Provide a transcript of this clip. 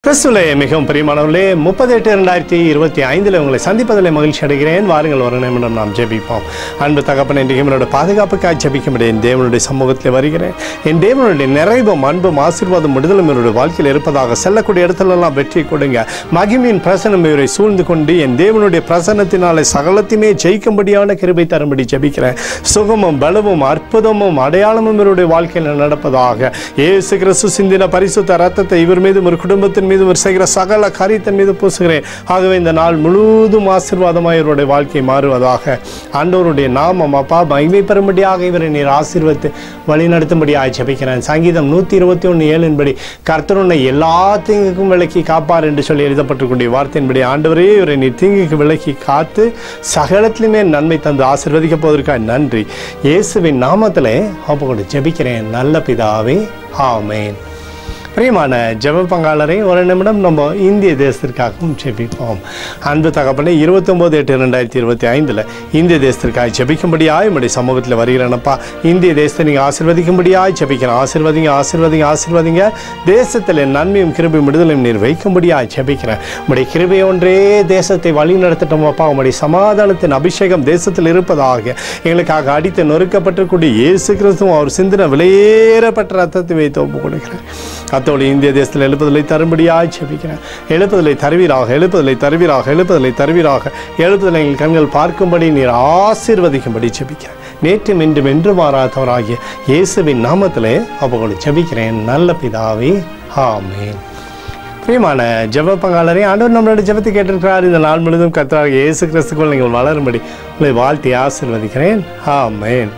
கிறிஸ்துவிலே மிகவும் பிரியமானவர்களே 38/2025 உங்களை சந்திப்பதில் மகிழ்ச்சி அடைகிறேன். வாருங்கள் ஒரு நிமிடம் நாம் ஜெபிப்போம். அன்பு தகப்பனே, இன்றைக்கு என்னோட பாதுகாப்புக்காக ஜெபிக்கும்படி என் தேவனுடைய சமூகத்தில் வருகிறேன். என் தேவனுடைய நிறைவும் அன்பும் ஆசீர்வாதம் விடுதலும் என்னுடைய வாழ்க்கையில் இருப்பதாக செல்லக்கூடிய இடத்துலெல்லாம் வெற்றி கொடுங்க. மகிமையின் பிரசனம் இவரை சூழ்ந்து கொண்டு என் தேவனுடைய பிரசனத்தினாலே சகலத்தையுமே ஜெயிக்கும்படியான கிருபை தரும்படி ஜெபிக்கிறேன். சுகமும் பலமும் அற்புதமும் அடையாளமும் இவருடைய வாழ்க்கையில் நடப்பதாக. இயேசு கிறிஸ்து சிந்தின பரிசுத்த ரத்தத்தை இவர் மீதும் ஒரு குடும்பத்தின் மீது ஒரு செய்கிற சகல காரியத்தின் மீது பூசுகிறேன். ஆகவே இந்த நாள் முழுவதும் ஆசீர்வாதமாக இவருடைய வாழ்க்கை மாறுவதாக. ஆண்டவருடைய நாமம் அப்பா மகிமை பெறும்படியாக இவரை நீர் ஆசீர்வதித்து வழிநடத்தும்படியாக ஜெபிக்கிறேன். சங்கீதம் 121:7 கர்த்தர் உன்னை எல்லா தீங்குக்கும் விலக்கி காப்பார் என்று சொல்லி எழுதப்பட்டிருக்கூடிய வார்த்தையின்படி ஆண்டவரே இவரை நீர் தீங்குக்கு விலக்கி காத்து சகலத்திலுமே நன்மை தந்து ஆசீர்வதிக்க போவதற்காக நன்றி. இயேசுவின் நாமத்திலே அப்போ ஜெபிக்கிறேன் நல்ல பிதாவே, ஆமென். பிரியமான ஜெப பங்காளரை ஒரு நிமிடம் நம்ம இந்திய தேசத்திற்காகவும் ஜெபிப்போம். அன்பு தகப்பனே, 29/8/2025 இந்திய தேசத்திற்காக ஜெபிக்கும்படியாய் உடைய சமூகத்தில் வருகிறேனப்பா. இந்திய தேசத்தை நீங்கள் ஆசீர்வதிக்கும்படியாய் ஜெபிக்கிறேன். ஆசீர்வதிங்க ஆசீர்வதிங்க ஆசீர்வதிங்க. தேசத்தில் நன்மையும் கிருபையும் விடுதலையும் நீர் வைக்கும்படியாய் ஜெபிக்கிறேன். உடைய கிருபை ஒன்றே தேசத்தை வழி நடத்தட்டோமப்பா. உடைய சமாதானத்தின் அபிஷேகம் தேசத்தில் இருப்பதாக. எங்களுக்காக அடித்து நொறுக்கப்பட்டிருக்கூடிய இயேசு கிறிஸ்துவும் அவர் சிந்தின விலையேறப்பட்ட ரத்தத்தை வைத்து ஒப்புக் கொடுக்கிறேன். அத்தோடு இந்திய தேசத்தில் எழுப்புதலை தரும்படியாய் ஜெபிக்கிறேன். எழுப்புதலை தருவீராக, எழுப்புதலை தருவீராக, எழுப்புதலை தருவீராக. எழுப்புதலை எங்கள் கண்கள் பார்க்கும்படி நீர் ஆசீர்வதிக்கும்படி ஜெபிக்கிறேன். நேற்றும் இன்றும் என்று மாறாதவராகிய இயேசுவின் நாமத்திலே அப்போ ஜெபிக்கிறேன் நல்ல பிதாவே, ஆமென். பிரியமான ஜெப பங்காளரே, ஆண்டவர் நம்மளோட ஜெபத்தை கேட்டிருக்கிறார். இந்த நாள் முழுவதும் கர்த்தராகிய இயேசு கிறிஸ்துக்குள் நீங்கள் வளரும்படி உங்களை வாழ்த்தி ஆசீர்வதிக்கிறேன். ஆமென்.